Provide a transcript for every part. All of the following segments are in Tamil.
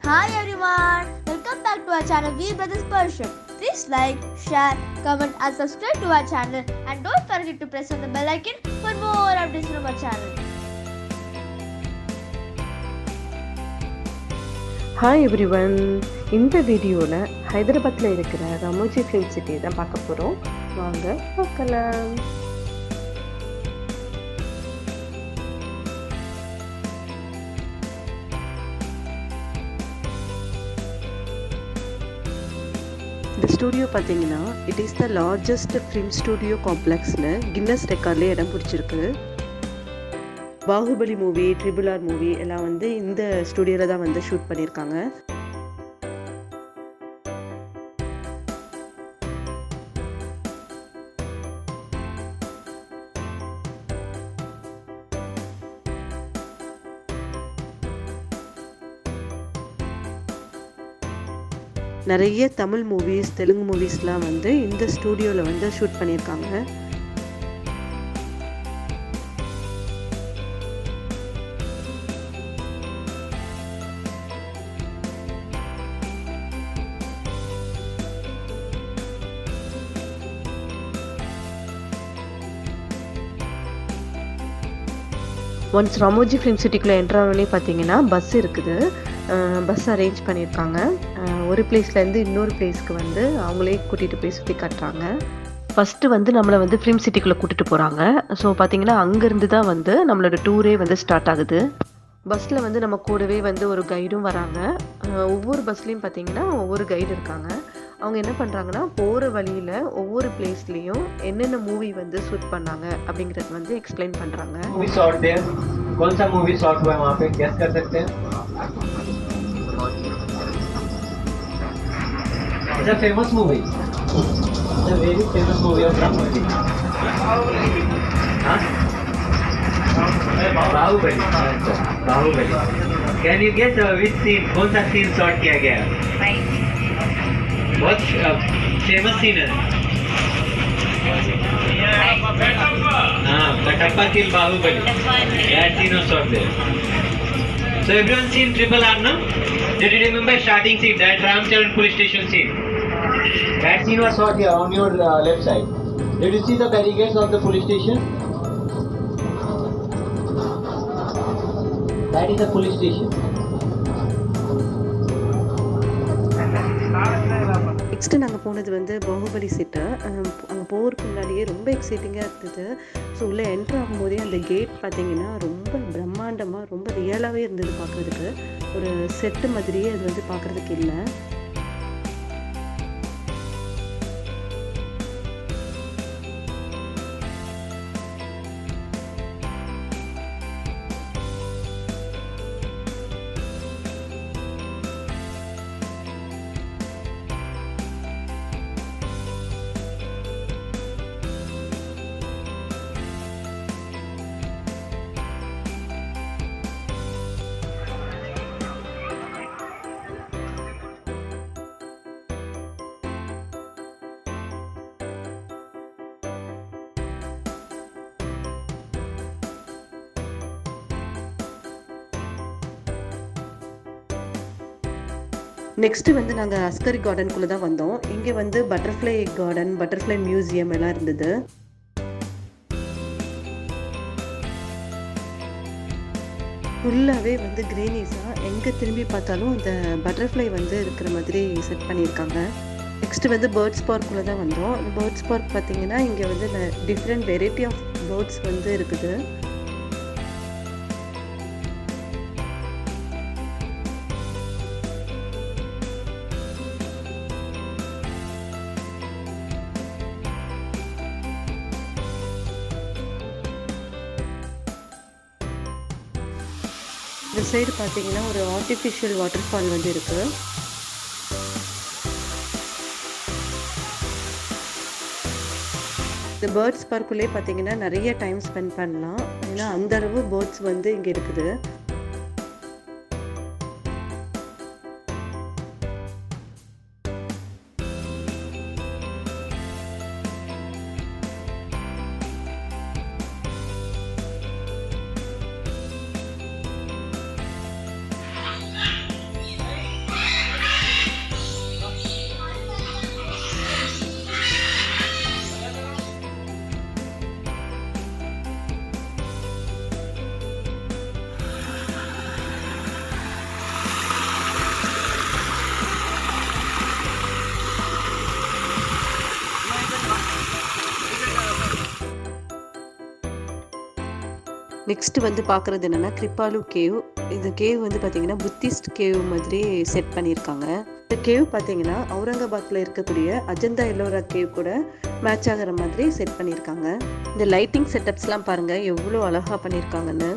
Hi everyone, welcome back to our channel We Brothers Persian. Please like, share, comment and subscribe to our channel and don't forget to press on the bell icon for more updates from our channel. Hi everyone, இந்த வீடியோவில் ஹைதராபாத்தில் இருக்கிற ராமோஜி ஃபிலிம் சிட்டியை தான் பார்க்க போகிறோம். வாங்க பார்க்கலாம். இந்த ஸ்டூடியோ பார்த்தீங்கன்னா it is the largest film studio காம்ப்ளெக்ஸ்னு கின்னஸ் ரெக்கார்ட்லேயே இடம் பிடிச்சிருக்கு. பாகுபலி மூவி, RRR மூவி எல்லாம் வந்து இந்த ஸ்டூடியோவில் தான் வந்து ஷூட் பண்ணியிருக்காங்க. நிறைய தமிழ் மூவிஸ், தெலுங்கு மூவிஸ்லாம் வந்து இந்த ஸ்டூடியோவில் வந்து ஷூட் பண்ணியிருக்காங்க. ஒன்ஸ் ராமோஜி ஃபிலிம் சிட்டிக்குள்ளே என்ட்ரு ஆனோடனே பார்த்தீங்கன்னா பஸ் இருக்குது. பஸ் அரேஞ்ச் பண்ணியிருக்காங்க. ஒரு பிளேஸ்லேருந்து இன்னொரு பிளேஸ்க்கு வந்து அவங்களே கூட்டிகிட்டு போய் சுற்றி காட்டுறாங்க. ஃபஸ்ட்டு வந்து நம்மளை வந்து ஃபிலிம் சிட்டிக்குள்ளே கூட்டிகிட்டு போகிறாங்க. ஸோ பார்த்தீங்கன்னா அங்கேருந்து தான் வந்து நம்மளோட டூரே வந்து ஸ்டார்ட் ஆகுது. பஸ்ஸில் வந்து நம்ம கூடவே வந்து ஒரு கைடும் வராங்க. ஒவ்வொரு பஸ்லேயும் பார்த்தீங்கன்னா ஒவ்வொரு கைடு இருக்காங்க. அவங்க என்ன பண்ணுறாங்கன்னா போகிற வழியில் ஒவ்வொரு பிளேஸ்லேயும் என்னென்ன மூவி வந்து ஷூட் பண்ணாங்க அப்படிங்கிறது வந்து எக்ஸ்பிளைன் பண்ணுறாங்க. कौन सा मूवी शॉट हुआ है वहाँ पे गेस कर सकते हैं? It's a famous movie. It's a very famous movie of Ramoji. हाँ? Baahubali. Baahubali. Can you guess which scene? कौन सा scene शॉट किया गया? बहुत फेमस सीन है. हाँ, Kattappa kill Bahubali. That scene was shot there. So everyone seen RRR, no? Did you remember starting scene, that Ramcharan police station scene? That scene was shot here on your left side. Did you see the barricades of the police station? That is the police station. Next நாங்கள் போனது வந்து பாகுபலி செட்டு. அங்கே போகிறதுக்கு முன்னாடியே ரொம்ப எக்ஸைட்டிங்காக இருந்தது. ஸோ உள்ளே என்ட்ரு ஆகும்போதே அந்த கேட் பார்த்தீங்கன்னா ரொம்ப பிரம்மாண்டமாக, ரொம்ப ரியலாகவே இருந்தது பார்க்குறதுக்கு. ஒரு செட்டு மாதிரியே அது வந்து பார்க்குறதுக்கு இல்லை. நெக்ஸ்ட்டு வந்து நாங்கள் அஸ்கரி கார்டனுக்குள்ளே தான் வந்தோம். இங்கே வந்து பட்டர்ஃப்ளை கார்டன், பட்டர்ஃப்ளை மியூசியம் எல்லாம் இருந்தது. ஃபுல்லாகவே வந்து க்ரீனிஸாக எங்கே திரும்பி பார்த்தாலும் அந்த பட்டர்ஃப்ளை வந்து இருக்கிற மாதிரி செட் பண்ணியிருக்காங்க. நெக்ஸ்ட்டு வந்து பேர்ட்ஸ் பார்க்குள்ளே தான் வந்தோம். பேர்ட்ஸ் பார்க் பார்த்திங்கன்னா இங்கே வந்து டிஃப்ரெண்ட் வெரைட்டி ஆஃப் பேர்ட்ஸ் வந்து இருக்குது. இந்த சைடு பார்த்தீங்கன்னா ஒரு ஆர்டிஃபிஷியல் வாட்டர் ஃபால் வந்து இருக்குது. இந்த பேர்ட்ஸ் பார்க்குள்ளே பார்த்தீங்கன்னா நிறைய டைம் ஸ்பெண்ட் பண்ணலாம். ஏன்னா அந்தளவு பேர்ட்ஸ் வந்து இங்கே இருக்குது. நெக்ஸ்ட் வந்து பார்க்குறது என்னென்னா கிரிப்பாலு கேவ். இந்த கேவ் வந்து பார்த்திங்கன்னா புத்திஸ்ட் கேவ் மாதிரி செட் பண்ணியிருக்காங்க. இந்த கேவ் பார்த்திங்கன்னா அவுரங்காபாத்தில் இருக்கக்கூடிய அஜந்தா எல்லோரா கேவ் கூட மேட்ச் ஆகிற மாதிரி செட் பண்ணியிருக்காங்க. இந்த லைட்டிங் செட்டப்ஸ்லாம் பாருங்கள் எவ்வளோ அழகாக பண்ணியிருக்காங்கன்னு.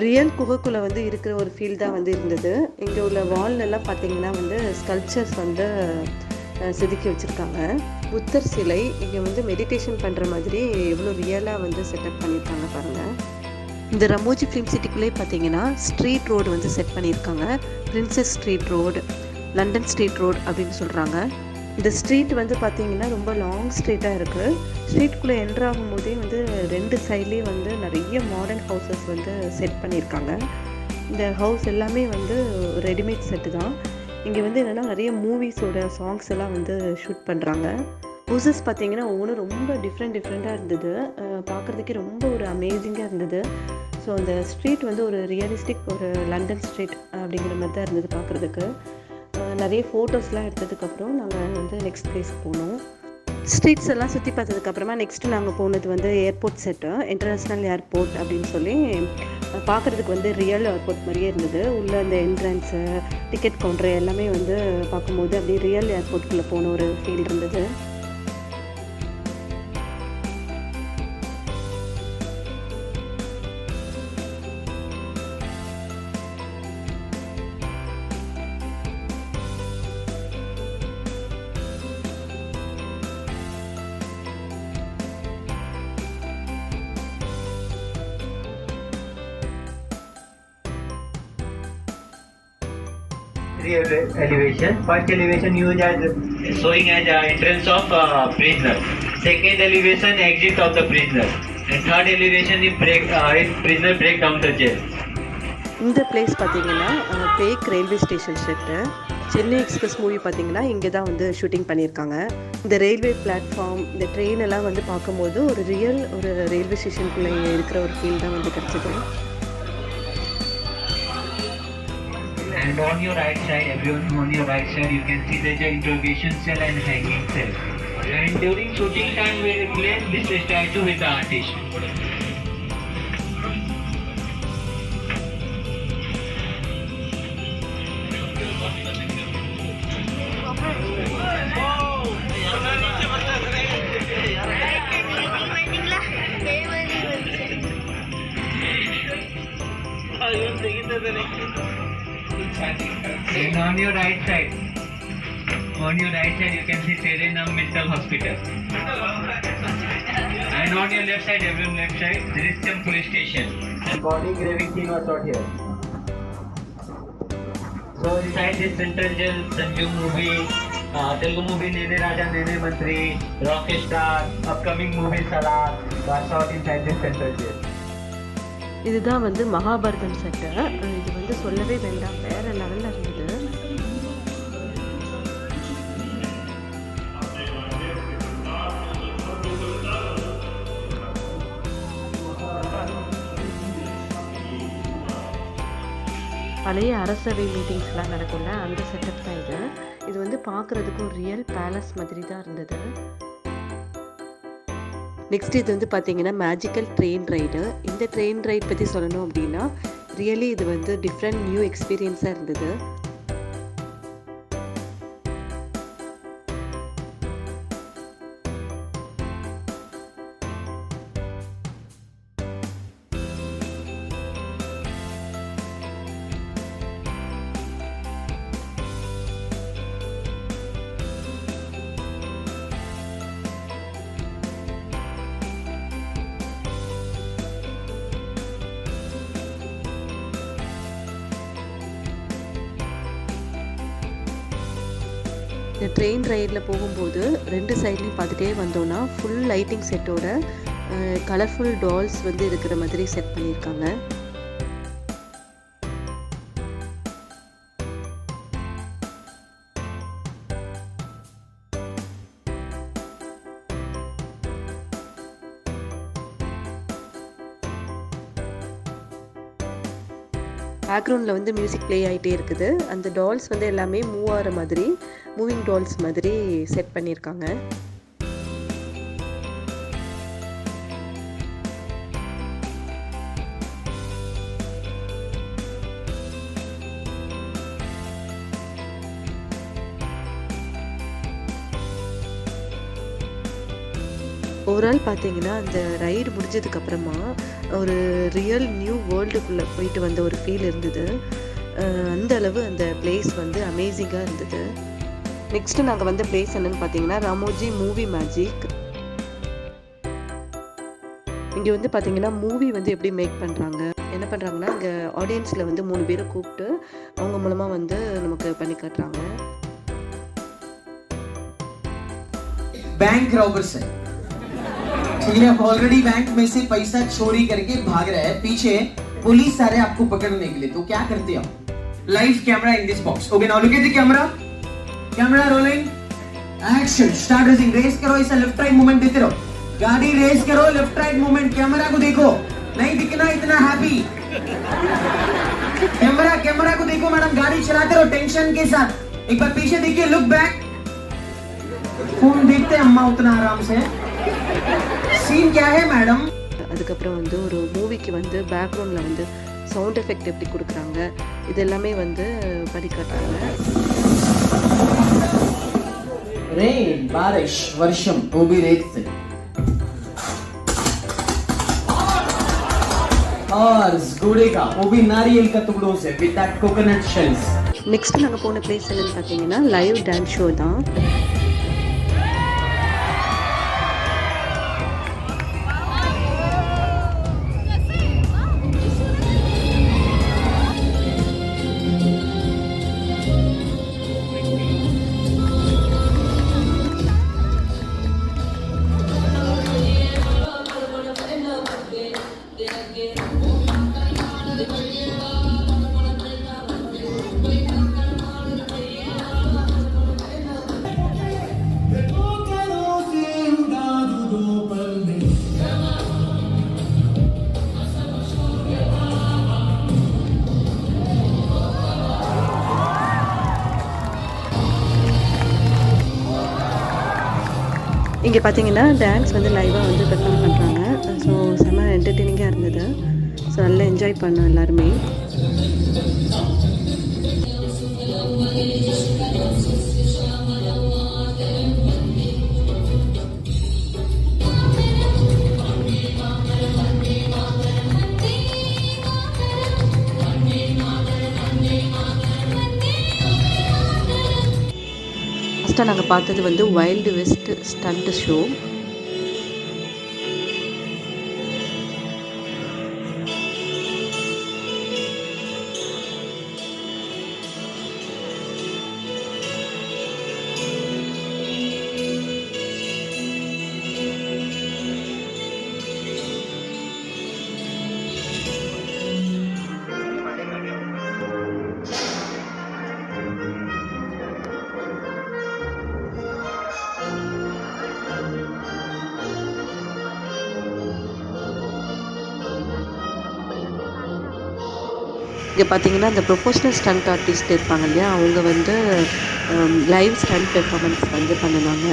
ரியல் குகைக்குள்ளே வந்து இருக்கிற ஒரு ஃபீல் தான் வந்து இருந்தது. இங்கே உள்ள வால்லெல்லாம் பார்த்திங்கன்னா வந்து ஸ்கல்ப்சர்ஸ் வந்து செதுக்கி வச்சுருக்காங்க. புத்தர் சிலை இங்கே வந்து மெடிடேஷன் பண்ணுற மாதிரி எவ்வளோ ரியலாக வந்து செட்டப் பண்ணியிருக்காங்க பாருங்கள். இந்த ரமோஜி ஃபிலிம் சிட்டிக்குள்ளே பார்த்தீங்கன்னா ஸ்ட்ரீட் ரோடு வந்து செட் பண்ணியிருக்காங்க. Princess street road, London street road அப்படின்னு சொல்கிறாங்க. இந்த ஸ்ட்ரீட் வந்து பார்த்தீங்கன்னா ரொம்ப லாங் ஸ்ட்ரீட்டாக இருக்குது. ஸ்ட்ரீட்குள்ளே என்ட்ரு ஆகும் போதே வந்து 2 சைட்லேயும் வந்து நிறைய மாடர்ன் ஹவுசஸ் வந்து செட் பண்ணியிருக்காங்க. இந்த ஹவுஸ் எல்லாமே வந்து ரெடிமேட் செட்டு தான். இங்கே வந்து என்னென்னா நிறைய மூவிஸோட சாங்ஸ் எல்லாம் வந்து ஷூட் பண்ணுறாங்க. ஹவுசஸ் பார்த்தீங்கன்னா ஒவ்வொன்றும் ரொம்ப டிஃப்ரெண்ட்டாக இருந்தது. பார்க்குறதுக்கே ரொம்ப ஒரு அமேசிங்காக இருந்தது. ஸோ அந்த ஸ்ட்ரீட் வந்து ஒரு ரியலிஸ்டிக் ஒரு லண்டன் ஸ்ட்ரீட் அப்படிங்கிற மாதிரி தான் இருந்தது பார்க்குறதுக்கு. நிறைய ஃபோட்டோஸ்லாம் எடுத்ததுக்கப்புறம் நாங்கள் வந்து நெக்ஸ்ட் பிளேஸ்க்கு போனோம். ஸ்ட்ரீட்ஸ் எல்லாம் சுற்றி பார்த்ததுக்கப்புறமா நெக்ஸ்ட்டு நாங்கள் போனது வந்து ஏர்போர்ட் செட்டு, இன்டர்நேஷ்னல் ஏர்போர்ட் அப்படின்னு சொல்லி பார்க்குறதுக்கு வந்து ரியல் ஏர்போர்ட் மாதிரியே இருந்தது. உள்ளே அந்த என்ட்ரன்ஸு, டிக்கெட் கவுண்டர் எல்லாமே வந்து பார்க்கும்போது அப்படியே ரியல் ஏர்போர்ட்டுக்குள்ளே போன ஒரு ஃபீல் இருந்தது. Elevation. First elevation used as showing as entrance of prisoner. Second elevation exit of the prisoner. And third elevation is prisoner break down the jail. இந்த பிளேஸ் பார்த்தீங்கன்னா back railway station set. Chennai express movie பார்த்தீங்கன்னா இங்கே தான் வந்து ஷூட்டிங் பண்ணியிருக்காங்க. இந்த ரயில்வே பிளாட்ஃபார்ம், இந்த ட்ரெயின் எல்லாம் வந்து பார்க்கும்போது ஒரு ரியல் ஒரு ரயில்வே ஸ்டேஷனுக்குள்ளே இருக்கிற ஒரு ஃபீல் தான் வந்து கிடச்சிது. And on your right side, everyone on your right side, you can see there's an interrogation cell and hanging cell. And during shooting time, we replace this statue with the artist. And on your right side, you can see Serenam Mental Hospital. And on your left side, everyone left side, Drishyam Police Station. And body engraving scene was out here. So inside this central jail, Sanju movie, Telugu movie Nene Raja Nene Mantri, Rockstar, upcoming movie Salah, was out inside this central jail. இதுதான் வந்து மகாபாரதம் செட்டு. இது வந்து சொல்லவே வேண்டாம், வேற லெவலில் இருந்தது. பழைய அரசவை மீட்டிங்ஸ்லாம் நடக்கும்ல, அந்த செட்டப் தான் இது. இது வந்து பார்க்குறதுக்கு ஒரு ரியல் பேலஸ் மாதிரி தான் இருந்தது. நெக்ஸ்ட் இது வந்து பார்த்தீங்கன்னா மேஜிக்கல் ட்ரெயின் ரைடு. இந்த ட்ரெயின் ரைட் பற்றி சொல்லணும் அப்படின்னா ரியலி இது வந்து டிஃப்ரெண்ட் நியூ எக்ஸ்பீரியன்ஸாக இருந்தது. இந்த ட்ரெயின் ரைடில் போகும்போது 2 சைட்லையும் பார்த்துட்டே வந்தோன்னா ஃபுல் லைட்டிங் செட்டோட கலர்ஃபுல் டால்ஸ் வந்து இருக்கிற மாதிரி செட் பண்ணியிருக்காங்க. பேக்ரவுண்டில் வந்து மியூசிக் ப்ளே ஆகிட்டே இருக்குது. அந்த டால்ஸ் வந்து எல்லாமே மூவ் ஆகிற மாதிரி மூவிங் டால்ஸ் மாதிரி செட் பண்ணியிருக்காங்க. ஓவரால் பார்த்தீங்கன்னா அந்த ரைடு முடிஞ்சதுக்கப்புறமா ஒரு ரியல் நியூ வேர்ல்டுக்குள்ளே போயிட்டு வந்த ஒரு ஃபீல் இருந்தது. அந்த அளவு அந்த பிளேஸ் வந்து அமேசிங்காக இருந்தது. நெக்ஸ்ட்டு நாங்கள் வந்த பிளேஸ் என்னென்னு பார்த்தீங்கன்னா ராமோஜி மூவி மேஜிக். இங்கே வந்து பார்த்தீங்கன்னா மூவி வந்து எப்படி மேக் பண்ணுறாங்க, என்ன பண்ணுறாங்கன்னா இங்கே ஆடியன்ஸில் வந்து 3 பேரை கூப்பிட்டு அவங்க மூலமாக வந்து நமக்கு பண்ணி காட்டுறாங்க. बैंक रॉबर्स है, ठीक है, ऑलरेडी बैंक में से पैसा चोरी करके भाग रहा है, पीछे पुलिस आ रहे आपको पकड़ने के लिए, तो क्या करते हो? Live camera in this box. Okay, now look at the camera. Camera rolling, action, start racing. Race करो, ऐसा लेफ्ट राइट मूवमेंट देते रहो. गाड़ी रेस करो, लेफ्ट राइट मूवमेंट. कैमरा को देखो, नहीं दिखना इतना हैप्पी. कैमरा को देखो मैडम, गाड़ी चलाते रहो टेंशन के साथ. एक बार पीछे देखिए, लुक बैक. फोन देखते हैं अम्मा उतना आराम से. सीन क्या है मैडम? அதுக்கப்புறம் வந்து ஒரு மூவிக்கு வந்து பேக்ரவுண்டில் வந்து சவுண்ட் எஃபெக்ட் எப்படி கொடுக்குறாங்க இது எல்லாமே வந்து பண்ணி காட்டுறாங்க. रेन, बारिश, वर्षम, वो भी रेत से. और घोड़े का, वो भी नारियल का टुकड़ों से, with that coconut shells. Next நாங்கள் போன பிளேஸ் என்னன்னு பார்த்தீங்கன்னா லைவ் டான்ஸ் ஷோ தான். இங்கே பார்த்தீங்கன்னா டான்ஸ் வந்து லைவாக வந்து பெர்ஃபார்ம் பண்ணுறாங்க. ஸோ செம்ம என்டர்டெய்னிங்காக இருந்தது. ஸோ நல்லா என்ஜாய் பண்ணோம் எல்லாருமே. ஃபஸ்ட்டாக நாங்கள் பார்த்தது வந்து வைல்டு வெஸ்ட் ஸ்டண்ட் ஷோ. இங்கே பார்த்தீங்கன்னா இந்த ப்ரொஃபஷ்னல் ஸ்டண்ட் ஆர்டிஸ்ட் இருப்பாங்க இல்லையா, அவங்க வந்து லைவ் ஸ்டண்ட் பெர்ஃபார்மன்ஸ் வந்து பண்ணுவாங்க.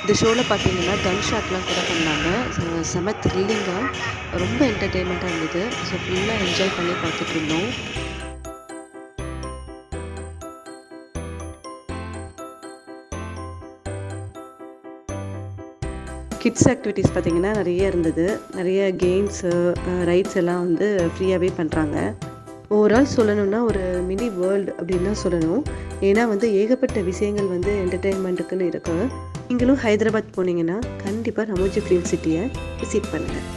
இந்த ஷோவில் பார்த்தீங்கன்னா கன் ஷாட்லாம் கூட பண்ணாங்க. செம த்ரில்லிங்காக ரொம்ப என்டர்டெயின்மெண்ட்டாக இருந்தது. ஸோ ஃபுல்லாக என்ஜாய் பண்ணி பார்த்துட்டு இருந்தோம். கிட்ஸ் ஆக்டிவிட்டீஸ் பார்த்திங்கன்னா நிறைய இருந்தது. நிறைய கேம்ஸு ரைட்ஸ் எல்லாம் வந்து ஃப்ரீயாகவே பண்ணுறாங்க. ஓவரால் சொல்லணும்னா ஒரு மினி வேர்ல்டு அப்படின்னு தான் சொல்லணும். ஏன்னா வந்து ஏகப்பட்ட விஷயங்கள் வந்து என்டர்டெயின்மெண்ட்டுக்குன்னு இருக்குது. நீங்களும் ஹைதராபாத் போனீங்கன்னா கண்டிப்பாக ராமோஜி ஃபிலிம் சிட்டியை விசிட் பண்ணுங்கள்.